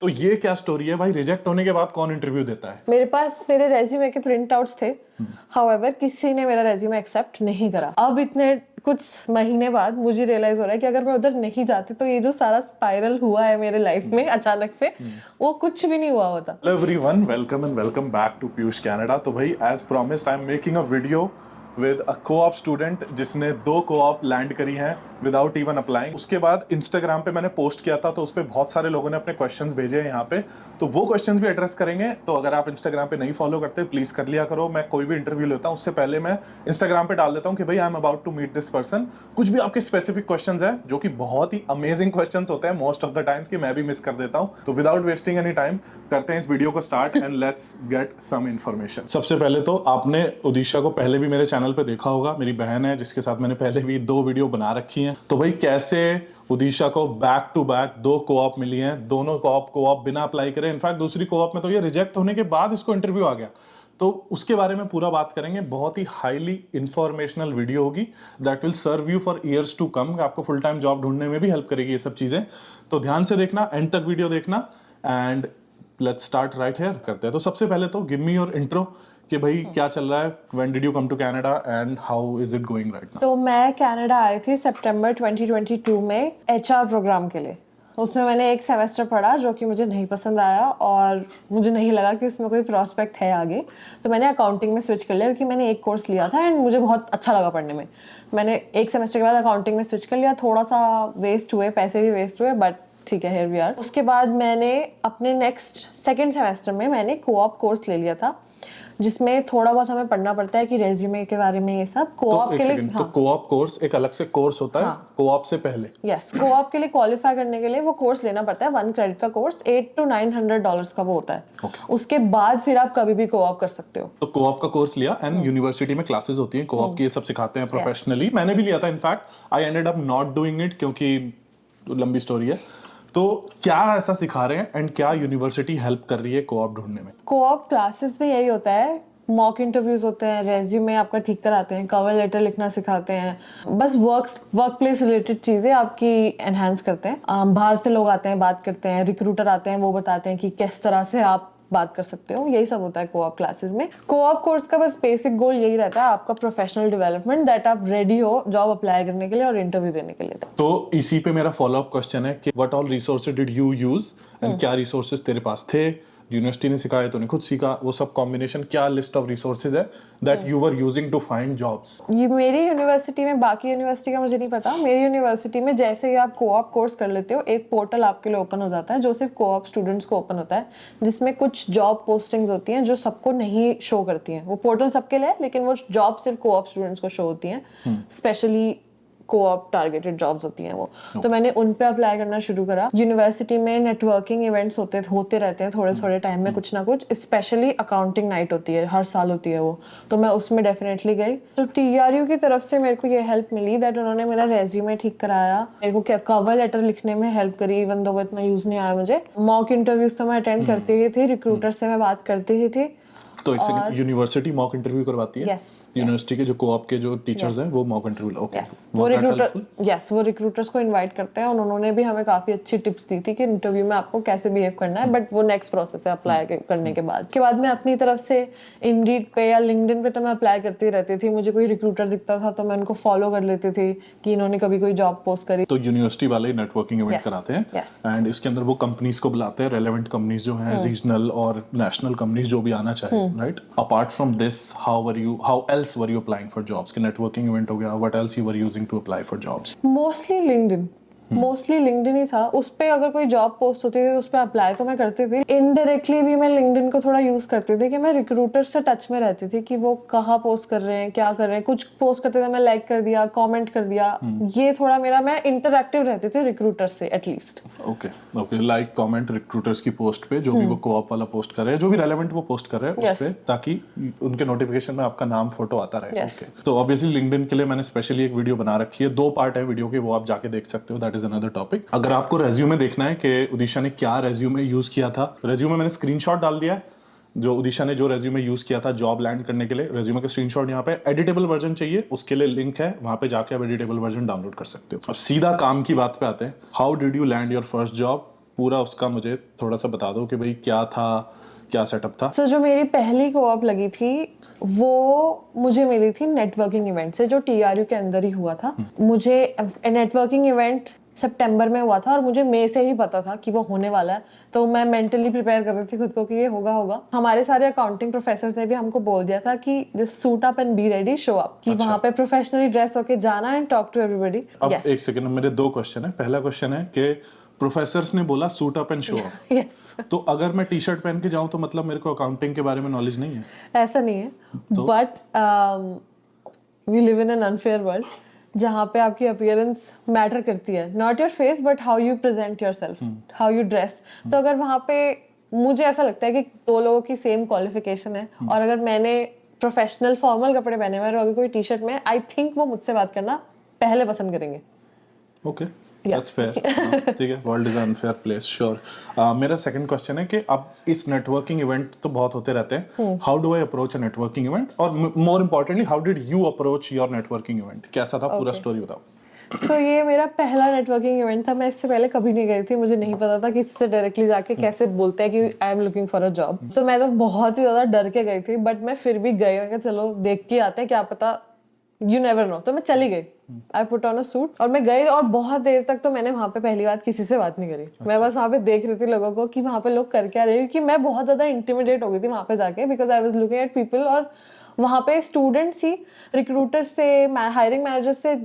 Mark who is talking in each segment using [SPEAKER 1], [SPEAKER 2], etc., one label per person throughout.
[SPEAKER 1] तो ये क्या स्टोरी है भाई? रिजेक्ट होने के बाद कौन इंटरव्यू देता है?
[SPEAKER 2] मेरे पास मेरे रेज्यूमे के प्रिंट आउट्स थे, हाउएवर किसी ने मेरा रेज्यूमे एक्सेप्ट नहीं करा। अब इतने कुछ महीने बाद मुझे रियलाइज हो रहा है कि अगर मैं उधर नहीं जाती तो ये जो सारा स्पाइरल हुआ है मेरे लाइफ में अचानक से, वो कुछ भी नहीं हुआ होता।
[SPEAKER 1] Hello everyone, welcome and welcome back to Piyush Canada. तो भाई as promised I am making a video with a co-op student जिसने 2 को-ऑप लैंड करी हैं विदाउट इवन अप्लाइंग। उसके बाद इंस्टाग्राम पे मैंने पोस्ट किया था तो उस पर बहुत सारे लोगों ने अपने क्वेश्चंस भेजे हैं यहाँ पे, तो वो क्वेश्चंस भी एड्रेस करेंगे। तो अगर आप इंस्टाग्राम पे नहीं फॉलो करते प्लीज कर लिया करो। मैं कोई भी इंटरव्यू लेता हूँ उससे पहले मैं इंस्टाग्राम पे डाल देता हूँ कि भाई I am about to meet this person. कुछ भी आपके स्पेसिफिक क्वेश्चंस है जो कि बहुत ही अमेजिंग क्वेश्चंस होते हैं मोस्ट ऑफ द टाइम्स कि मैं भी मिस कर देता हूँ। तो विदाउट वेस्टिंग एनी टाइम करते हैं इस वीडियो को start and let's get some information. सबसे पहले तो आपने उदिशा को पहले भी मेरे चैनल पे देखा होगा, मेरी बहन है जिसके साथ मैंने पहले भी 2 वीडियो बना रखी हैं। तो भाई कैसे उदिशा को बैक टू बैक 2 को-ऑप मिली हैं, दोनों को-ऑप बिना अप्लाई करे। इनफैक्ट दूसरी को-ऑप में तो ये रिजेक्ट होने के बाद इसको इंटरव्यू आ गया, तो उसके बारे में पूरा बात करेंगे। बहुत ही हाईली इंफॉर्मेशनल वीडियो होगी that will serve you for years to come. आपको फुल टाइम जॉब ढूंढने में भी हेल्प करेगी ये सब चीजें, तो ध्यान से देखना, एंड तक वीडियो देखना। And let's start right here करते हैं। तो सबसे पहले तो गिव मी योर इंट्रो कि भाई क्या चल रहा है, when did you come to Canada and how is it going right now?
[SPEAKER 2] तो मैं कनाडा आई थी सितंबर 2022 में एचआर प्रोग्राम के लिए। उसमें मैंने एक सेमेस्टर पढ़ा जो कि मुझे नहीं पसंद आया और मुझे नहीं लगा कि उसमें कोई प्रॉस्पेक्ट है आगे, तो मैंने अकाउंटिंग में स्विच कर लिया क्योंकि मैंने एक कोर्स लिया था एंड मुझे बहुत अच्छा लगा पढ़ने में। मैंने एक सेमेस्टर के बाद अकाउंटिंग में स्विच कर लिया। थोड़ा सा वेस्ट हुए, पैसे भी वेस्ट हुए, बट ठीक है, हियर वी आर। उसके बाद मैंने अपने नेक्स्ट सेकेंड सेमेस्टर में मैंने को-ऑप कोर्स ले लिया था जिसमें थोड़ा बहुत हमें पढ़ना पड़ता है कि रेज्यूमे के बारे में, ये सब को-ऑप के लिए।
[SPEAKER 1] तो को-ऑप कोर्स एक अलग से कोर्स होता है को-ऑप से पहले?
[SPEAKER 2] यस, को-ऑप के लिए क्वालिफाई करने के लिए वो कोर्स लेना पड़ता है। 1 क्रेडिट का कोर्स $800 to $900 का वो होता है। उसके बाद फिर आप कभी भी को-ऑप कर सकते हो।
[SPEAKER 1] तो को-ऑप का कोर्स लिया एंड यूनिवर्सिटी में क्लासेस होती हैं को-ऑप की, ये सब सिखाते हैं प्रोफेशनली। मैंने भी लिया था, in fact I ended up not doing it क्योंकि लंबी स्टोरी है। तो क्या ऐसा सिखा रहे हैं एंड क्या यूनिवर्सिटी हेल्प कर रही है को-ऑप ढूंढने में?
[SPEAKER 2] को-ऑप क्लासेस में यही होता है, मॉक इंटरव्यूज होते हैं, रेज्यूमे आपका ठीक कराते हैं, कवर लेटर लिखना सिखाते हैं, बस वर्क प्लेस रिलेटेड चीजें आपकी एनहांस करते हैं। बाहर से लोग आते हैं, बात करते हैं, रिक्रूटर आते हैं, वो बताते हैं कि किस तरह से आप बात कर सकते हो। यही सब होता है को-ऑप क्लासेस में। को-ऑप कोर्स का बस बेसिक गोल यही रहता है, आपका प्रोफेशनल डेवलपमेंट, दैट आप रेडी हो जॉब अप्लाई करने के लिए और इंटरव्यू देने के लिए।
[SPEAKER 1] तो इसी पे मेरा फॉलोअप क्वेश्चन है कि what all resources did you use and क्या रिसोर्सेज तेरे पास थे, यूनिवर्सिटी ने सिखाया तूने खुद सीखा, वो सब कॉम्बिनेशन, क्या लिस्ट ऑफ रिसोर्सेज है that you were using to find jobs?
[SPEAKER 2] ये मेरी यूनिवर्सिटी में, बाकी यूनिवर्सिटी का मुझे नहीं पता, मेरी यूनिवर्सिटी में जैसे ही आप को-ऑप कोर्स कर लेते हो, एक पोर्टल आपके लिए ओपन हो जाता है जो सिर्फ को-ऑप स्टूडेंट्स को ओपन होता है, जिसमें कुछ जॉब पोस्टिंग्स होती हैं जो सबको नहीं शो करती हैं। वो पोर्टल सबके लिए है लेकिन वो जॉब सिर्फ को-ऑप स्टूडेंट्स को शो होती हैं, स्पेशली को-ऑप टारगेटेड जॉब्स होती हैं वो। तो मैंने उन पे अप्लाई करना शुरू करा। यूनिवर्सिटी में नेटवर्किंग इवेंट्स होते रहते हैं थोड़े थोड़े टाइम में, कुछ ना कुछ। स्पेशली अकाउंटिंग नाइट होती है, हर साल होती है वो, तो मैं उसमें डेफिनेटली गई। तो TRU की तरफ से मेरे को ये हेल्प मिली दैट उन्होंने मेरा रेज्यूमे ठीक कराया, मेरे को कवर लेटर लिखने में हेल्प करी, इवन दो वो इतना यूज नहीं आया मुझे। मॉक इंटरव्यूज तो मैं अटेंड करती ही थी, रिक्रूटर से मैं बात करती ही थी।
[SPEAKER 1] तो एक सेकंड, यूनिवर्सिटी मॉक इंटरव्यू करवाती है?
[SPEAKER 2] Yes,
[SPEAKER 1] यूनिवर्सिटी के जो को-ऑप के जो टीचर्स हैं वो मॉक इंटरव्यू। ओके,
[SPEAKER 2] वो रिक्रूटर्स को इनवाइट करते हैं और उन्होंने भी हमें काफी अच्छी टिप्स दी थी कि इंटरव्यू में आपको कैसे बिहेव करना है, बट वो नेक्स्ट प्रोसेस है अप्लाई करने के बाद। मैं अपनी तरफ से इंडीड पे या लिंक्डइन पे तो मैं अप्लाई करती रहती थी। मुझे कोई रिक्रूटर दिखता था तो मैं उनको फॉलो कर लेती थी कि इन्होंने कभी कोई जॉब पोस्ट करी।
[SPEAKER 1] तो यूनिवर्सिटी वाले नेटवर्किंग इवेंट कराते हैं एंड इसके अंदर वो कंपनीज को बुलाते हैं, रेलेवेंट कंपनीज जो हैं, रीजनल और नेशनल कंपनीज जो भी आना चाहे, right? Apart from this, how else were you applying for jobs? कि networking event हो गया, what else you were using to apply for jobs?
[SPEAKER 2] Mostly LinkedIn ही था। उस पे अगर कोई जॉब पोस्ट होती थी तो उस पे अप्लाई तो मैं करती थी। इनडायरेक्टली भी मैं लिंक्डइन को थोड़ा यूज करती थी कि मैं रिक्रूटर से टच में रहती थी कि वो कहाँ पोस्ट कर रहे हैं, क्या कर रहे हैं। कुछ पोस्ट करते थे मैं लाइक कर दिया, कमेंट कर दिया, ये थोड़ा मेरा, मैं इंटरैक्टिव रहती थी रिक्रूटर से at least.
[SPEAKER 1] Okay, like comment recruiters की पोस्ट पे, जो भी वो को-ऑप वाला पोस्ट कर रहे हैं, जो भी रेलेवेंट वो पोस्ट कर रहे हैं उस पे, ताकि उनके नोटिफिकेशन में आपका नाम, फोटो आता रहे। तो ऑब्वियसली लिंक्डइन के लिए मैंने स्पेशली एक वीडियो बना रखी है, 2 पार्ट है वीडियो के, वो आप जाके देख सकते हो, दैट इज अनदर टॉपिक। अगर आपको रेज्यूमे देखना है कि उदिशा ने क्या रेज्यूमे यूज किया था, रेज्यूमे मैंने स्क्रीनशॉट डाल दिया है, जो उदिशा ने जो रेज्यूमे यूज किया था जॉब लैंड करने के लिए, रेज्यूमे का स्क्रीनशॉट यहाँ पे। एडिटेबल वर्जन चाहिए उसके लिए लिंक है, वहां पे जाके आप एडिटेबल वर्जन डाउनलोड कर सकते हो। अब सीधा काम की बात पे आते हैं, how did you land your first job? पूरा उसका मुझे थोड़ा सा बता दो कि भाई क्या था, क्या सेटअप था।
[SPEAKER 2] जो मेरी पहली कोऑप लगी थी वो मुझे मिली थी नेटवर्किंग इवेंट से, जो TRU के अंदर ही हुआ था। मुझे नेटवर्किंग इवेंट सितंबर में हुआ था और मुझे मई से ही पता था कि वो होने वाला है, तो मैं मेंटली प्रिपेयर कर रही थी खुद को कि ये होगा। हमारे सारे अकाउंटिंग प्रोफेसर्स ने भी हमको बोल दिया था कि just suit up and be ready, show up, कि वहां पे प्रोफेशनली ड्रेस होके जाना एंड टॉक टू एवरीबॉडी।
[SPEAKER 1] अब एक सेकंड, मेरे 2 क्वेश्चन है। पहला क्वेश्चन है कि प्रोफेसर्स ने बोला suit up and show up,
[SPEAKER 2] yes.
[SPEAKER 1] तो अगर मैं टी-शर्ट पहन के जाऊं तो मतलब मेरे को अकाउंटिंग के बारे में नॉलेज नहीं है?
[SPEAKER 2] ऐसा नहीं है, but we live in an unfair world जहाँ पे आपकी अपीयरेंस मैटर करती है, not your face but how you present yourself, how you dress. तो अगर वहाँ पे मुझे ऐसा लगता है कि 2 लोगों की सेम क्वालिफिकेशन है और अगर मैंने प्रोफेशनल फॉर्मल कपड़े पहने हुए और अगर कोई टी-शर्ट में, आई थिंक वो मुझसे बात करना पहले पसंद करेंगे।
[SPEAKER 1] Okay, that's fair. ठीक है, world is un unfair place, sure. मेरा सेकंड क्वेश्चन है कि अब इस नेटवर्किंग इवेंट तो बहुत होते रहते हैं, how do I approach a networking event, और more importantly how did you approach your networking event? कैसा था पूरा स्टोरी बताओ।
[SPEAKER 2] सो ये मेरा पहला नेटवर्किंग इवेंट था। मैं इससे पहले कभी नहीं गई थी, मुझे नहीं पता था कि इससे डायरेक्टली जाके कैसे बोलते हैं कि आई am looking for a job. तो मैं तो बहुत ही ज्यादा डर के गई थी, बट मैं फिर भी गई, मैं चलो देख के आते हैं, क्या पता, यू नेवर नो। तो मैं चली गई, I put on a suit और मैं गई, और बहुत देर तक तो मैंने वहां पे पहली बात किसी से बात नहीं करी। मैं बस वहां पे देख रही थी लोगों को कि वहां पे लोग कर क्या रहे हैं, क्योंकि मैं बहुत ज्यादा इंटिमिडेट हो गई थी वहां पे जाके, because I was looking at people. और वहां पे स्टूडेंट्स ही रिक्रूटर से, हायरिंग मैनेजर से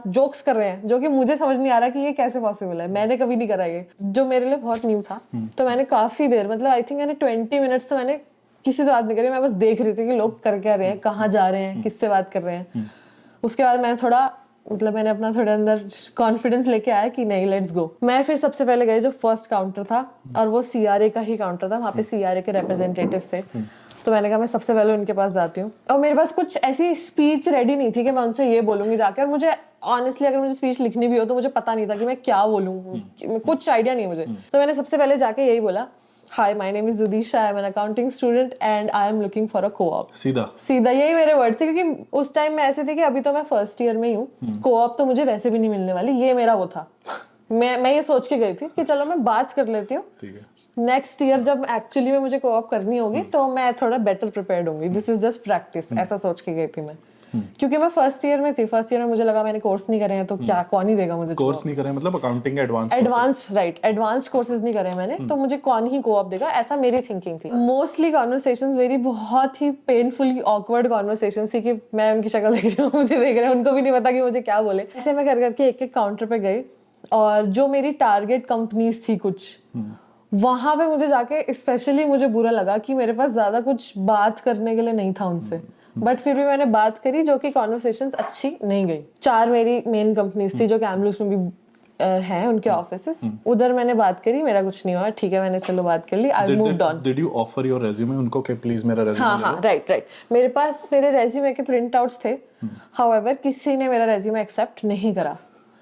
[SPEAKER 2] जोक्स कर रहे हैं, जो कि मुझे समझ नहीं आ रहा कि ये कैसे पॉसिबल है। मैंने कभी नहीं करा ये, जो मेरे लिए बहुत न्यू था। तो मैंने काफी देर, मतलब आई थिंक मैंने 20 मिनट्स तो मैंने किसी से बात नहीं करी। मैं बस देख रही थी कि लोग कर क्या रहे हैं, कहाँ जा रहे हैं, किससे बात कर रहे हैं। उसके बाद मैं थोड़ा, मतलब मैंने अपना थोड़े अंदर कॉन्फिडेंस लेके आया कि नहीं, लेट्स गो। मैं फिर सबसे पहले गई जो फर्स्ट काउंटर था, और वो CRA का ही काउंटर था। वहाँ पे CRA के रिप्रेजेंटेटिव्स थे, तो मैंने कहा मैं सबसे पहले उनके पास जाती हूँ। और मेरे पास कुछ ऐसी स्पीच रेडी नहीं थी कि मैं उनसे ये बोलूंगी जाके, और मुझे ऑनेस्टली अगर मुझे स्पीच लिखनी भी हो तो मुझे पता नहीं था कि मैं क्या बोलूँ, कुछ आइडिया नहीं मुझे। तो मैंने सबसे पहले जाके यही बोला, hi my name is Judisha, I am an accounting student and I am looking for a co-op. सीधा यही मेरे वर्ड थे, क्योंकि उस टाइम में ऐसे थे कि अभी तो मैं फर्स्ट ईयर में ही हूँ, कोऑप तो मुझे वैसे भी नहीं मिलने वाली। ये मेरा वो था, मैं ये सोच के गई थी कि चलो मैं बात कर लेती हूँ, नेक्स्ट ईयर जब एक्चुअली में मुझे कोऑप करनी होगी तो मैं थोड़ा बेटर प्रिपेयर्ड होंगी, दिस इज जस्ट प्रैक्टिस, ऐसा सोच के गई थी मैं। क्योंकि मैं फर्स्ट ईयर में थी, फर्स्ट ईयर में मुझे लगा मैंने कोर्स नहीं करे हैं तो क्या, कौन ही देगा मुझे
[SPEAKER 1] कोर्स नहीं करे, मतलब अकाउंटिंग
[SPEAKER 2] एडवांस्ड कोर्सेज नहीं करे मैंने, तो मुझे कौन ही कोऑप देगा, ऐसा मेरी थिंकिंग थी। मोस्टली कॉन्वर्सेशंस मेरी बहुत ही पेनफुली ऑकवर्ड कॉन्वर्सेशंस थी, कि मैं उनकी शक्ल देख रही हूँ, मुझे देख रहे हैं, उनको भी नहीं पता कि मुझे क्या बोले। ऐसे मैं कर करके एक काउंटर पे गई, और जो मेरी टारगेट कंपनीज थी कुछ, वहां पे मुझे जाके स्पेशली मुझे बुरा लगा कि मेरे पास ज्यादा कुछ बात करने के लिए नहीं था उनसे, बट फिर भी मैंने बात करी, जो कि कॉन्वर्सेशंस अच्छी नहीं गई। 4 मेरी मेन कंपनीज थी जो कैमलूस में भी हैं उनके ऑफिसेस, उधर मैंने बात करी, मेरा कुछ नहीं हुआ, ठीक है, मैंने चलो बात कर ली, I moved on.
[SPEAKER 1] Did you offer your resume उनको कि प्लीज मेरा रेज्यूमे?
[SPEAKER 2] हाँ, राइट, मेरे पास मेरे रेज्यूमे के प्रिंट आउट्स थे, हाउएवर किसी ने मेरा रेज्यूमे एक्सेप्ट नहीं करा।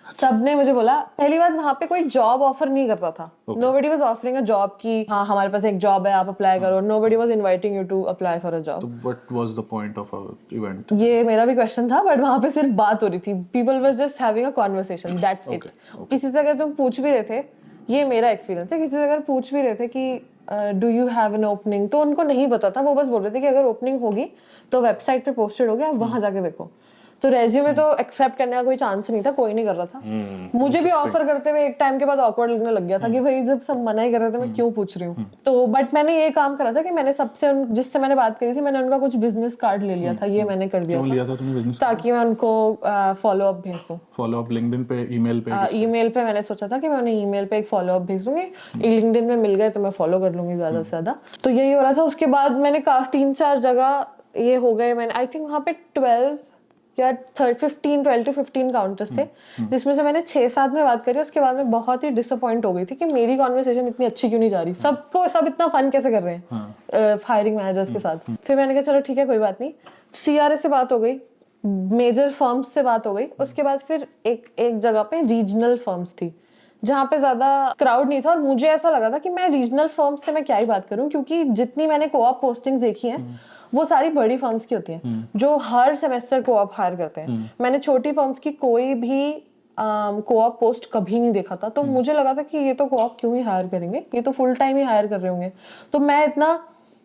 [SPEAKER 2] सबने मुझे बोला, पहली बात वहां पे कोई जॉब ऑफर नहीं करता था, nobody was offering a job कि हाँ हमारे पास एक जॉब है आप अप्लाई करो, nobody was inviting you to apply for a job.
[SPEAKER 1] तो what was the point of our event?
[SPEAKER 2] ये मेरा भी क्वेश्चन था, बट वहां पे सिर्फ बात हो रही थी, people were just having a conversation, that's it. किसी से अगर तुम पूछ भी रहे थे, ये मेरा एक्सपीरियंस है, किसी से अगर पूछ भी रहे थे कि do you have an opening, तो उनको नहीं पता था, वो बस बोल रहे थे कि अगर ओपनिंग होगी तो वेबसाइट पे पोस्टेड होगी, आप वहां जाके देखो। तो रेज्यूमे तो एक्सेप्ट करने का कोई चांस नहीं था, कोई नहीं कर रहा था। मुझे भी ऑफर करते हुए एक टाइम के बाद ऑकवर्ड लगने लग गया था कि भाई जब सब मना ही कर रहे थे मैं क्यों पूछ रही हूँ। तो बट मैंने ये काम करा था कि मैंने सबसे जिससे मैंने बात करी थी, मैंने उनका कुछ बिजनेस कार्ड ले लिया था, ये मैंने कर दिया
[SPEAKER 1] क्यों लिया था तुमने बिजनेस?
[SPEAKER 2] ताकि मैं उनको फॉलो अप भेज दूं।
[SPEAKER 1] फॉलो अप लिंक्डइन पे, ईमेल पे?
[SPEAKER 2] ईमेल पे मैंने सोचा था कि मैं उन्हें ईमेल पे एक फॉलो अप भेज दूंगी, लिंक्डइन में मिल गए तो मैं फॉलो कर लूंगी ज्यादा से ज्यादा। तो यही हो रहा था। उसके बाद मैंने काफी 3-4 जगह ये हो गए, मैंने आई थिंक वहाँ पे 12 to 15 काउंटर्स थे, जिसमें से मैंने 6-7 में बात करी। उसके बाद मैं बहुत ही डिसअपॉइंट हो गई थी कि मेरी कॉन्वर्सेशन इतनी अच्छी क्यों नहीं जा रही, सब इतना फन कैसे कर रहे हैं हायरिंग मैनेजर्स के साथ। फिर मैंने कहा चलो ठीक है कोई बात नहीं, CRA से बात हो गई, मेजर फर्म्स से बात हो गई। उसके बाद फिर एक जगह पे रीजनल फर्म्स थी जहाँ पे ज्यादा क्राउड नहीं था, और मुझे ऐसा लगा था कि मैं रीजनल फर्म्स से मैं क्या ही बात करूं, क्योंकि जितनी मैंने कोऑप पोस्टिंग्स देखी हैं वो सारी बड़ी फर्म्स की होती हैं जो हर सेमेस्टर कोऑप हायर करते हैं। मैंने छोटी फर्म्स की कोई भी कोऑप पोस्ट कभी नहीं देखा था, तो मुझे लगा था कि ये तो कोऑप क्यों ही हायर करेंगे, ये तो फुल टाइम ही हायर कर रहे होंगे। तो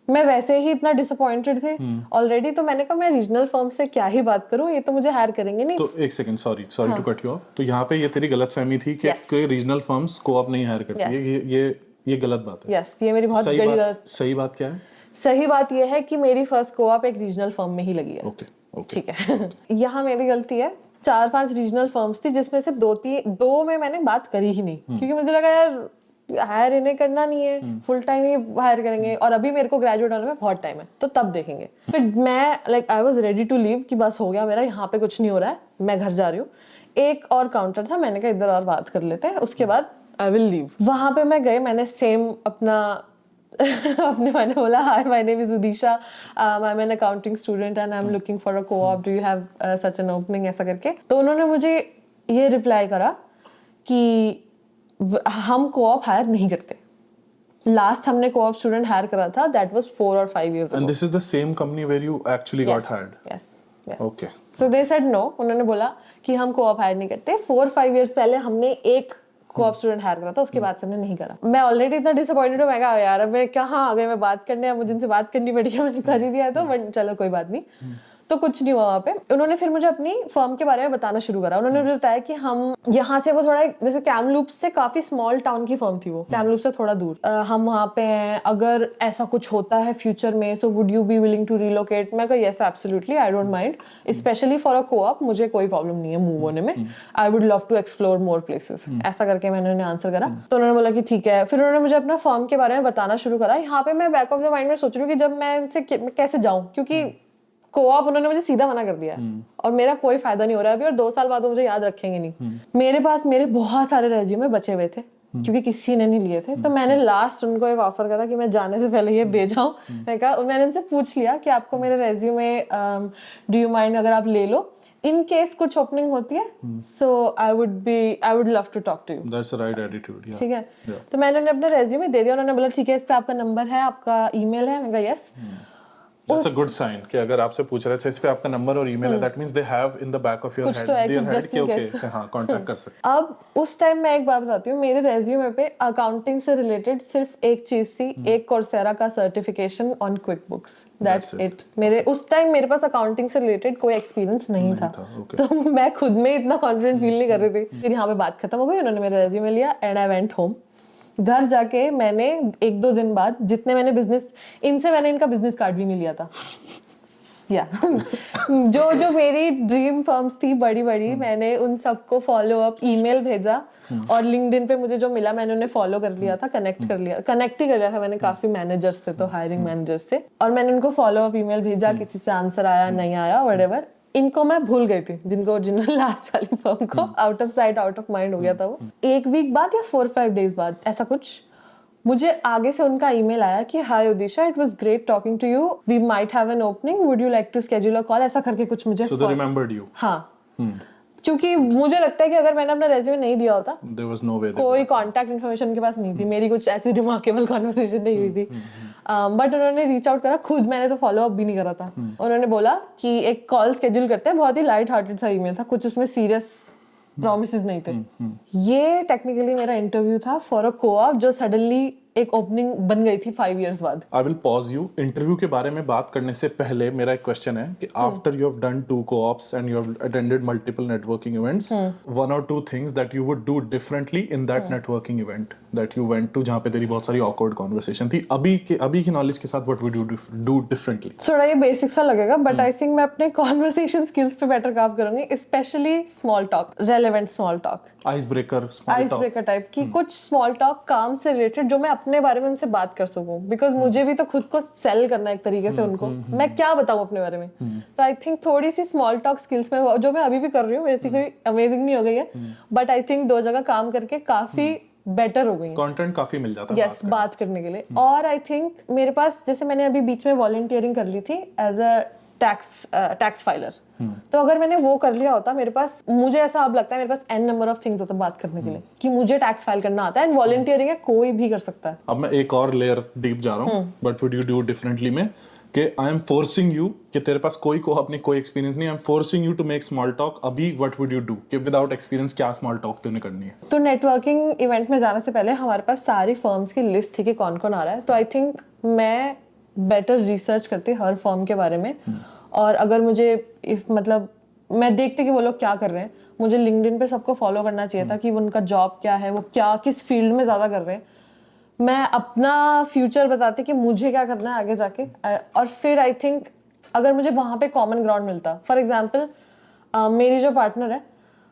[SPEAKER 2] मैं वैसे ही इतना डिसअपॉइंटेड थे ऑलरेडी, तो मैंने कहा मैं रीजनल फर्म से क्या ही बात करूं, ये तो मुझे हायर करेंगे नहीं।
[SPEAKER 1] तो एक second, sorry to cut you off, तो यहाँ पे ये तेरी गलतफहमी थी कि कोई रीजनल फर्म्स कोऑप नहीं हायर करती है, ये गलत बात है।
[SPEAKER 2] यस, ये मेरी बहुत बड़ी गलत।
[SPEAKER 1] सही बात क्या है?
[SPEAKER 2] सही बात ये है कि मेरी फर्स्ट कोऑप एक रीजनल फर्म में ही लगी है।
[SPEAKER 1] ओके,
[SPEAKER 2] ठीक है। यहाँ मेरी गलती है, 4-5 रीजनल फर्म्स थी जिसमें से दो में मैंने बात करी ही नहीं, क्योंकि मुझे लगा यार हायर इन्हें करना नहीं है, फुल टाइम ही हायर करेंगे, और अभी मेरे को ग्रेजुएट होने में बहुत टाइम है, तो तब देखेंगे। फिर मैं I was ready to leave कि बस हो गया मेरा, यहाँ पे कुछ नहीं हो रहा है, मैं घर जा रही हूँ। एक और काउंटर था, मैंने कहा इधर और बात कर लेते हैं, उसके बाद आई विल लीव। वहां पे मैं गई, मैंने सेम मैंने बोला hi my name is Udisha, I am an accounting student and I am looking for a co-op, do you have such an opening, ऐसा करके। तो उन्होंने मुझे ये रिप्लाई करा कि हम कोऑप हायर नहीं करते। लास्ट हमने कोऑप स्टूडेंट हायर करा था, that was 4 or 5 years ago.
[SPEAKER 1] And this is the same company where you actually got hired?
[SPEAKER 2] Yes.
[SPEAKER 1] Okay.
[SPEAKER 2] So they said no. उन्होंने बोला कि हम कोऑप हायर नहीं करते। 4-5 years पहले हमने एक कोऑप स्टूडेंट हायर करा था, उसके बाद से हमने नहीं करा। मैं ऑलरेडी इतना डिसअपॉइंटेड हूँ, मैं कहा यार अब मैं कहाँ आ गई, मैं बात करने, अब मुझे इनसे बात करनी पड़ी है, मैंने कर ही दिया तो बट चलो कोई बात नहीं। तो कुछ नहीं हुआ वहाँ पे। उन्होंने फिर मुझे अपनी फर्म के बारे में बताना शुरू करा। उन्होंने मुझे बताया कि हम यहाँ से, वो थोड़ा जैसे कैमलूप्स से काफी स्मॉल टाउन की फर्म थी वो, कैमलूप्स से थोड़ा दूर, हम वहाँ पे हैं, अगर ऐसा कुछ होता है फ्यूचर में, so would you be willing to relocate. मैं कहा yes absolutely, I don't mind, specially for a co-op, मुझे कोई प्रॉब्लम नहीं है मूव होने में, I would love to explore more places, ऐसा करके मैंने उन्हें आंसर करा। तो उन्होंने बोला कि ठीक है। फिर उन्होंने मुझे अपना फर्म के बारे में बताना शुरू करा। यहाँ पे मैं बैक ऑफ द माइंड में सोच रही हूँ कि जब मैं इनसे कैसे जाऊँ, क्योंकि कोऑप उन्होंने मुझे सीधा मना कर दिया है और मेरा कोई फायदा नहीं हो रहा है अभी, और 2 साल बाद वो मुझे याद रखेंगे नहीं। मेरे पास मेरे बहुत सारे रेज्यूमे बचे हुए थे क्योंकि किसी ने नहीं लिए थे, तो मैंने लास्ट उनको एक ऑफर करा कि मैं जाने से पहले ये दे जाऊं। मैंने उनसे पूछ लिया कि आपको मेरे रेज्यूमे डू यू माइंड अगर आप ले लो, इन केस कुछ ओपनिंग होती है, so I would love to talk to you.
[SPEAKER 1] That's the right attitude.
[SPEAKER 2] ठीक है। तो मैंने उन्हें अपना रेज्यूमे दे दिया। उन्होंने बोला ठीक है, इस पे आपका नंबर है, आपका ईमेल है। मैंने कहा yes.
[SPEAKER 1] That's a good sign कि अगर आपसे पूछ रहे थे इस पे आपका नंबर और ईमेल है, that means they have in the back of your head, their head कि okay हाँ कांटेक्ट कर सकते।
[SPEAKER 2] अब उस टाइम मैं एक बात बताती हूँ, मेरे रेज्यूमे पे अकाउंटिंग से रिलेटेड सिर्फ एक चीज थी, एक कोर्सेरा का certification on quick books, that's it. मेरे उस टाइम मेरे पास अकाउंटिंग से रिलेटेड कोई एक्सपीरियंस नहीं था। तो मैं खुद में इतना कॉन्फिडेंट फील नहीं कर रही थी। फिर यहाँ पे बात खत्म हो गई, उन्होंने मेरा रेज्यूमे लिया एंड आई वेंट होम। घर जाके मैंने 1-2 दिन बाद जितने मैंने मैंने इनका बिजनेस कार्ड भी नहीं लिया था। या जो मेरी ड्रीम फर्म्स थी बड़ी बड़ी, मैंने उन सबको फॉलो अप ईमेल भेजा और लिंक्डइन पे मुझे जो मिला मैंने उन्हें फॉलो कर लिया था, कनेक्ट ही कर लिया था मैंने काफी मैनेजर्स से, तो हायरिंग मैनेजर्स से, और मैंने उनको फॉलो अप ईमेल भेजा, किसी से आंसर आया नहीं आया व्हाटएवर। इनको मैं भूल गई थी, जिन लास्ट वाली फर्म को out of sight out of mind हो गया था वो। 1 वीक बाद या 4-5 डेज बाद ऐसा कुछ मुझे आगे से उनका ईमेल आया कि hi Udisha, it was great talking to you, we might have an opening, would you like to schedule a call, ऐसा करके कुछ मुझे।
[SPEAKER 1] So they remembered you?
[SPEAKER 2] हाँ, क्योंकि मुझे लगता है कि अगर मैंने अपना रेज्यूमे नहीं दिया होता,
[SPEAKER 1] There was no way
[SPEAKER 2] कोई कांटेक्ट इन्फॉर्मेशन उनके पास नहीं थी, मेरी कुछ ऐसी रिमार्केबल कॉन्वर्सेशन नहीं हुई थी। बट उन्होंने रीच आउट करा खुद, मैंने तो फॉलो अप भी नहीं करा था। उन्होंने बोला कि एक कॉल स्केड्यूल करते हैं, बहुत ही लाइट हार्टेड सा ईमेल था, कुछ उसमें सीरियस प्रॉमिसेस नहीं थे। ये टेक्निकली मेरा इंटरव्यू था फॉर अ कोऑप, जो सडनली एक ओपनिंग बन गई थी 5 years बाद।
[SPEAKER 1] I will pause you. Interview के बारे में बात करने से पहले मेरा एक क्वेश्चन है कि after you have done 2 co-ops and you have attended multiple networking events, 1 or 2 things that you would do differently in that networking event that you went to, जहाँ पे तेरी बहुत सारी awkward conversation थी, अभी की नॉलेज के साथ what would you do differently?
[SPEAKER 2] थोड़ा ये बेसिक सा लगेगा, बट आई थिंक मैं अपने कॉन्वर्सेशन स्किल्स पे बेटर काम करूंगी, specially small talk, relevant small talk, ice breaker type की कुछ स्मॉल टॉक, काम से रिलेटेड, जो मैं अपने बारे में उनसे बात कर सकूं, बिकॉज मुझे भी तो खुद को सेल करना है एक तरीके से उनको, मैं क्या बताऊं अपने बारे में। तो आई थिंक थोड़ी सी स्मॉल टॉक स्किल्स में, जो मैं अभी भी कर रही हूँ, वैसी कोई अमेजिंग नहीं हो गई है, बट आई थिंक 2 जगह काम करके काफी बेटर हो गई,
[SPEAKER 1] कंटेंट काफी मिल जाता है
[SPEAKER 2] यस बात करने के लिए। और आई थिंक मेरे पास, जैसे मैंने अभी बीच में वॉलंटियरिंग कर ली थी एज अ टैक्स फाइलर, तो अगर मैंने वो कर लिया होता, मेरे पास, मुझे ऐसा अब लगता है मेरे पास n नंबर ऑफ थिंग्स होता बात करने के लिए, कि मुझे टैक्स फाइल करना आता है, एंड वॉलंटियरिंग है, कोई भी कर सकता है।
[SPEAKER 1] अब मैं एक और लेयर डीप जा रहा हूँ, but would you do differently में कि आई एम फोर्सिंग यू कि तेरे पास कोई को अपनी कोई एक्सपीरियंस नहीं, I am forcing you to make small talk, अभी व्हाट वुड यू डू कि विदाउट एक्सपीरियंस क्या स्मॉल टॉक तूने करनी है?
[SPEAKER 2] तो नेटवर्किंग इवेंट में जाने से पहले हमारे पास सारी फर्म्स की लिस्ट थी कि कौन कौन आ रहा है, तो आई थिंक मैं बेटर रिसर्च करती हर फर्म के बारे में। और अगर मुझे मतलब मैं देखती कि वो लोग क्या कर रहे हैं, मुझे लिंक्डइन पे सबको फॉलो करना चाहिए था कि उनका जॉब क्या है, वो क्या किस फील्ड में ज़्यादा कर रहे हैं। मैं अपना फ्यूचर बताती कि मुझे क्या करना है आगे जाके, और फिर आई थिंक अगर मुझे वहाँ पे कॉमन ग्राउंड मिलता, फॉर एग्जांपल मेरी जो पार्टनर है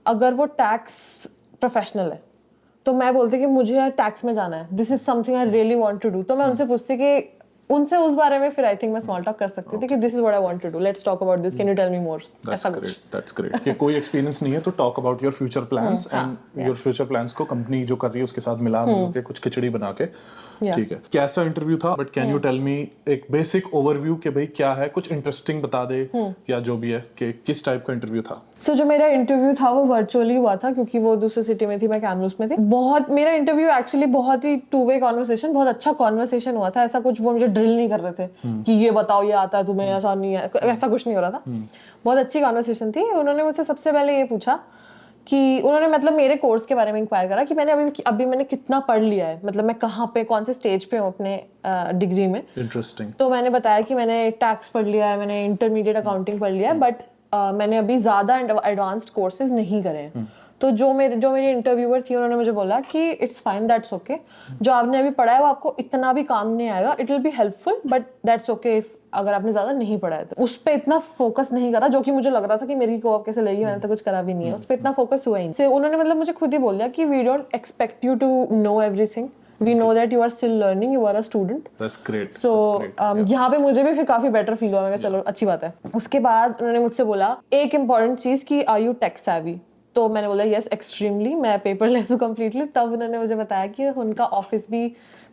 [SPEAKER 2] अगर वो टैक्स प्रोफेशनल है तो मैं बोलती कि मुझे यार टैक्स में जाना है, this is something I really want to do, तो मैं उनसे पूछती कि उनसे उस बारे में फिर आई थिंक मैं स्मॉल टॉक कर सकती थी कि this is what I want to do, let's talk about this, can you tell me more, ऐसा कुछ।
[SPEAKER 1] दैट्स ग्रेट कि कोई एक्सपीरियंस नहीं है तो talk about your future plans and your future plans को कंपनी जो कर रही है उसके साथ मिला के कुछ खिचड़ी बना के, ठीक है। कैसा इंटरव्यू था, but can you tell me एक बेसिक ओवरव्यू कि भाई क्या है, कुछ इंटरेस्टिंग बता दे या जो भी है कि किस टाइप का इंटरव्यू था?
[SPEAKER 2] सो जो मेरा इंटरव्यू था वो वर्चुअली हुआ था क्योंकि वो दूसरी सिटी में थी, मैं कैमरूस में थी। बहुत मेरा इंटरव्यू एक्चुअली बहुत ही टू वे कॉन्वर्सेशन, बहुत अच्छा कॉन्वर्सेशन हुआ था। ऐसा कुछ वो मुझे ड्रिल नहीं कर रहे थे कि ये बताओ ये आता है तुम्हें, ऐसा नहीं है, ऐसा कुछ नहीं हो रहा था। बहुत अच्छी कॉन्वर्सेशन थी। उन्होंने मुझसे सबसे पहले ये पूछा कि उन्होंने मतलब मेरे कोर्स के बारे में इंक्वायर करा कि मैंने अभी मैंने कितना पढ़ लिया है, मतलब मैं कहाँ पे कौन से स्टेज पे हूँ अपने डिग्री में।
[SPEAKER 1] इंटरेस्टिंग।
[SPEAKER 2] तो मैंने बताया कि मैंने टैक्स पढ़ लिया है, मैंने इंटरमीडिएट अकाउंटिंग पढ़ लिया है, बट मैंने अभी ज़्यादा एडवांस्ड कोर्सेज नहीं करे हैं। तो जो मेरी इंटरव्यूअर थी उन्होंने मुझे बोला कि इट्स फाइन, दैट्स ओके, जो आपने अभी पढ़ा है वो आपको इतना भी काम नहीं आएगा, it will be helpful but that's okay अगर आपने ज़्यादा नहीं पढ़ा है तो। उस पर इतना फोकस नहीं करा जो कि मुझे लग रहा था कि मेरी को कैसे लगेगी, मैंने तो कुछ करा भी नहीं है, उस पर इतना फोकस हुआ ही नहीं। उन्होंने मतलब मुझे खुद ही बोल दिया कि we don't expect you to know everything, we know that you are still learning, you are a student.
[SPEAKER 1] That's great.
[SPEAKER 2] So यहाँ पे मुझे भी फिर काफी बेटर फील हुआ, मैं कहा चलो अच्छी बात है। उसके बाद उन्होंने मुझसे बोला एक इम्पॉर्टेंट चीज कि आर यू टेक savvy? तो मैंने बोला यस एक्सट्रीमली, मैं पेपरलेस हूँ कम्प्लीटली। तब उन्होंने मुझे बताया कि उनका ऑफिस भी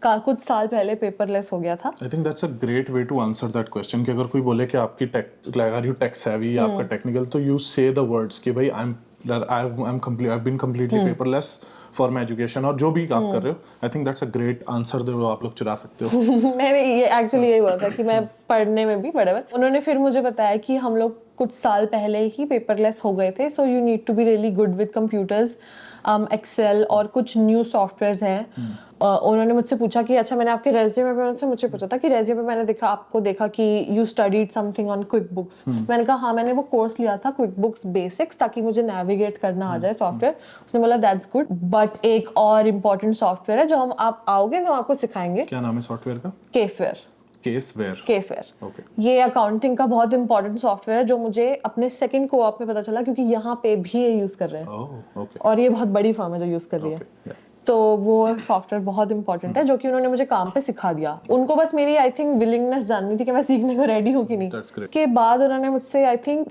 [SPEAKER 2] कुछ साल पहले पेपरलेस हो गया था।
[SPEAKER 1] I think that's a great way to answer that question कि अगर कोई बोले कि आपकी tech are you tech savvy या आपका टेक्निकल, तो यू से द वर्ड्स कि भाई I've been completely paperless for my education, और जो भी आप कर रहे हो, आई think that's a great answer जो आप लोग चुरा सकते हो।
[SPEAKER 2] मैंने ये एक्चुअली यही हुआ था कि मैं पढ़ने में भी बड़े उन्होंने फिर मुझे बताया कि हम लोग कुछ साल पहले ही पेपरलेस हो गए थे, so you need to be really good with computers, Excel और कुछ न्यू सॉफ्टवेयर्स हैं। उन्होंने मुझसे पूछा कि अच्छा, मैंने आपके रेज्यूमे पे उनसे मुझे पूछा था कि रेज्यूमे पे मैंने आपको देखा कि you studied something on quick books. मैंने कहा हाँ, मैंने वो कोर्स लिया था क्विक बुक्स बेसिक्स, ताकि मुझे नेविगेट करना आ जाए सॉफ्टवेयर। उसने बोला दैट्स गुड, बट एक और इम्पोर्टेंट सॉफ्टवेयर है जो हम आप आओगे तो आपको सिखाएंगे।
[SPEAKER 1] क्या नाम है सॉफ्टवेयर का?
[SPEAKER 2] केसवेयर।
[SPEAKER 1] ओके।
[SPEAKER 2] ये अकाउंटिंग का बहुत इंपॉर्टेंट सॉफ्टवेयर है जो मुझे अपने सेकंड कोऑप में पता चला, क्योंकि यहाँ पे भी ये यूज कर रहे हैं।
[SPEAKER 1] ओके।
[SPEAKER 2] और ये बहुत बड़ी फर्म है जो यूज कर रही है। तो वो सॉफ्टवेयर बहुत इंपॉर्टेंट है जो कि उन्होंने मुझे काम पे सिखा दिया। उनको बस मेरी आई थिंक विलिंगनेस जाननी थी कि मैं सीखने को रेडी हूँ कि नहीं। उसके बाद उन्होंने मुझसे आई थिंक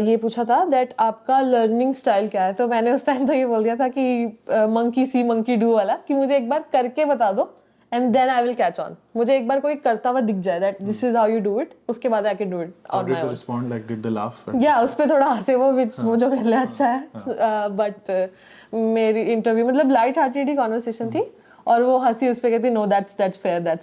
[SPEAKER 2] ये पूछा था दैट आपका लर्निंग स्टाइल क्या है। तो मैंने उस टाइम तो ये बोल दिया था कि मंकी सी मंकी डू वाला, कि मुझे एक बार करके बता दो and then I will catch on. मुझे एक बार कोई करता हुआ दिख जाए that this is how you do it, उसके बाद I can do it on my own.
[SPEAKER 1] How did they respond? Like did they laugh?
[SPEAKER 2] Yeah, उस पे थोड़ा हंसे वो जो मेरे लिए अच्छा है। But मेरी इंटरव्यू मतलब लाइट हार्टेड ही कॉन्वर्सेशन थी और वो हंसी उस पे कहती no that's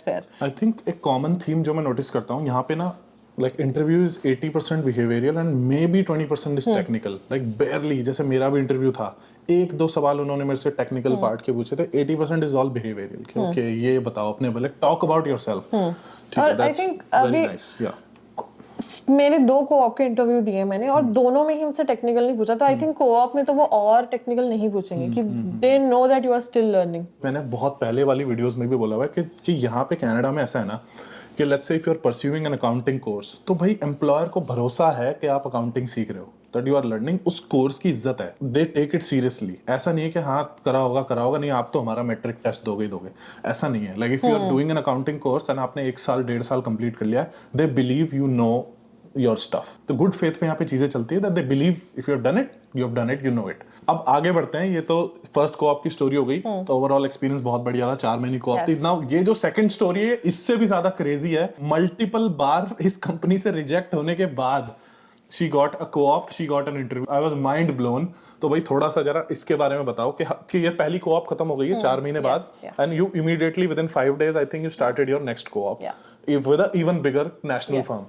[SPEAKER 2] fair.
[SPEAKER 1] I think एक कॉमन थीम जो मैं नोटिस करता हूँ यहाँ पे ना, like interview is 80% behavioral and maybe 20% is technical. Like barely, जैसे मेरा भी इंटरव्यू था, एक दो सवाल उन्होंने मेरे से टेक्निकल पार्ट के पूछे थे, 80% इज ऑल बिहेवियरल कि ओके ये बताओ अपने बारे, टॉक अबाउट योरसेल्फ। ठीक है, दैट्स वेरी नाइस। या
[SPEAKER 2] मेरे 2 कोऑप के इंटरव्यू दिए मैंने और दोनों में ही मुझसे टेक्निकल नहीं पूछा। तो आई थिंक कोऑप में तो वो और टेक्निकल नहीं पूछेंगे कि they know that you are still learning.
[SPEAKER 1] मैंने बहुत पहले वाली वीडियोस में भी बोला हुआ है कि यहाँ पे कनाडा में ऐसा है ना कि let's say if you are pursuing an accounting course, तो भाई एम्प्लॉयर को भरोसा है कि आप अकाउंटिंग सीख रहे हो, दैट यू आर लर्निंग, उस कोर्स की इज्जत है, दे टेक इट सीरियसली। ऐसा नहीं है कि हाँ करा होगा नहीं, आप तो हमारा मैट्रिक टेस्ट दोगे, ऐसा नहीं है। Like if you are doing an accounting course and आपने 1 साल 1.5 साल कंप्लीट कर लिया है, they believe you know your stuff. तो गुड फेथ पे यहाँ पे चीजें चलती है, that they believe if you have done it, you have done it, you know it. अब आगे बढ़ते हैं। ये तो फर्स्ट कोऑप की स्टोरी हो गई, तो ओवरऑल एक्सपीरियंस बहुत बढ़िया था, 4 महीने कोऑप थी। नाउ ये जो सेकंड स्टोरी है इससे भी ज्यादा क्रेजी है। मल्टीपल बार इस कंपनी से रिजेक्ट होने के बाद she got a co-op, she got an interview. I was mind blown. तो भाई थोड़ा सा जरा इसके बारे में बताओ कि ये पहली co-op खत्म हो गई है 4 महीने बाद, and you immediately with in 5 days I think you started your next co-op with a even bigger national firm.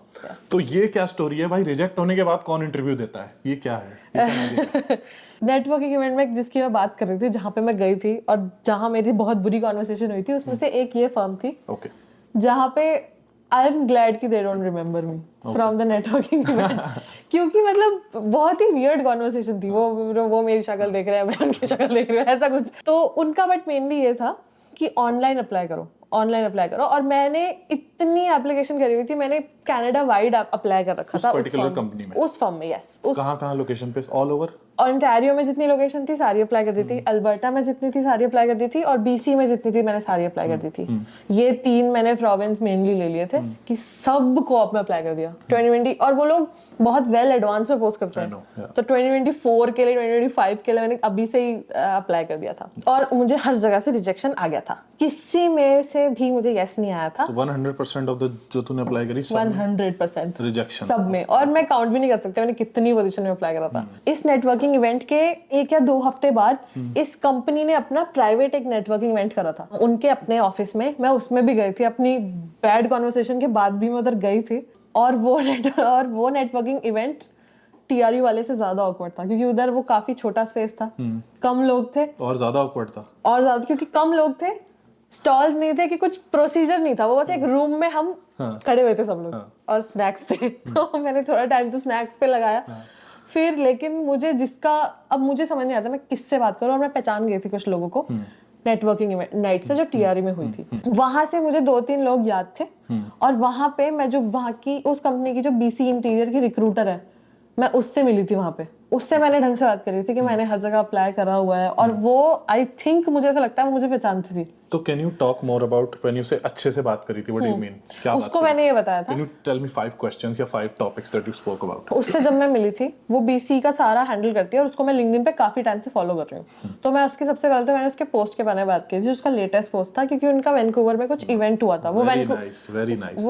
[SPEAKER 1] तो ये क्या स्टोरी है भाई? रिजेक्ट होने के बाद कौन इंटरव्यू देता है? ये क्या है?
[SPEAKER 2] नेटवर्किंग इवेंट में जिसकी मैं बात कर रही थी, जहाँ पे मैं गई थी और जहाँ मेरी बहुत बुरी कॉन्वर्सेशन हुई थी, उसमें से एक ये फर्म थी
[SPEAKER 1] ओके
[SPEAKER 2] जहाँ पे आई एम ग्लैड कि they don't remember me from the networking event. क्योंकि मतलब बहुत ही वियर्ड कॉन्वर्सेशन थी. वो मेरी शक्ल देख रहे हैं, मैं उनकी शक्ल देख रही हूँ, ऐसा कुछ. तो उनका बट मेनली ये था कि ऑनलाइन अप्लाई करो. और मैंने इतनी एप्लीकेशन करी हुई थी, मैंने कनाडा वाइड अप्लाई कर रखा था उस फर्म में. यस.
[SPEAKER 1] कहाँ लोकेशन पे? ऑल ओवर
[SPEAKER 2] ओंटारियो में जितनी लोकेशन थी सारी अप्लाई कर दी थी, अल्बर्टा में जितनी थी सारी अप्लाई कर दी थी, और बीसी में जितनी थी मैंने सारी अप्लाई कर दी थी. ये 3 मैंने प्रोविंस मेनली ले लिए थे कि सब को में अप्लाई कर दिया 2020. और वो लोग बहुत वेल एडवांस में पोस्ट करते हैं, तो 2024 के लिए 2025 के लिए मैंने अभी से ही अप्लाई कर दिया था. और मुझे हर जगह से रिजेक्शन आ गया था, किसी में से भी मुझे यस नहीं आया था.
[SPEAKER 1] 100% ऑफ द जो तूने अप्लाई करी
[SPEAKER 2] 100%
[SPEAKER 1] रिजेक्शन
[SPEAKER 2] सब में. और मैं काउंट भी नहीं कर सकती मैंने कितनी पोजीशन में अप्लाई करा था. इस नेटवर्किंग इवेंट के 1 या 2 हफ्ते बाद इस कंपनी ने अपना प्राइवेट एक नेटवर्किंग इवेंट करा था उनके अपने ऑफिस में. मैं उसमें भी गई थी, अपनी बैड कॉन्वर्सेशन के बाद भी मैं उधर गई थी. और वो नेटवर्किंग इवेंट टीआरयू वाले से ज्यादा ऑकवर्ड था, क्योंकि उधर वो काफी छोटा स्पेस था, कम लोग थे.
[SPEAKER 1] और ज्यादा ऑकवर्ड था
[SPEAKER 2] क्योंकि कम लोग थे, स्टॉल्स नहीं थे, कि कुछ प्रोसीजर नहीं था. वो बस एक रूम में हम खड़े हुए थे सब लोग, और स्नैक्स थे. तो मैंने थोड़ा टाइम तो स्नैक्स पे लगाया. फिर लेकिन मुझे अब मुझे समझ नहीं आता मैं किससे बात करूं. और मैं पहचान गई थी कुछ लोगों को नेटवर्किंग इवेंट नाइट से जो टीआरई में हुई थी. वहां से मुझे 2-3 लोग याद थे. और वहां पे मैं जो वहां की उस कंपनी की जो बीसी इंटीरियर की रिक्रूटर है, मैं उससे मिली थी वहां पे. उससे मैंने ढंग से बात करी थी कि मैंने हर जगह अप्लाई करा हुआ है. और वो आई थिंक मुझे ऐसा लगता है वो मुझे पहचानती थी.
[SPEAKER 1] तो can you talk more about when you say अच्छे से बात करी थी? What do you mean? क्या बात
[SPEAKER 2] उसको मैंने ये बताया था.
[SPEAKER 1] Can you tell me 5 questions या 5 topics that you spoke about?
[SPEAKER 2] उससे जब मैं मिली थी, वो बीसी का सारा हैंडल करती है और उसको मैं लिंक्डइन पे काफी टाइम से फॉलो कर रही हूँ. तो मैं उसके सबसे पहले तो मैंने उसके पोस्ट के बारे में बात की थी. उसका लेटेस्ट पोस्ट था क्योंकि उनका वैंकूवर में कुछ इवेंट हुआ था. वो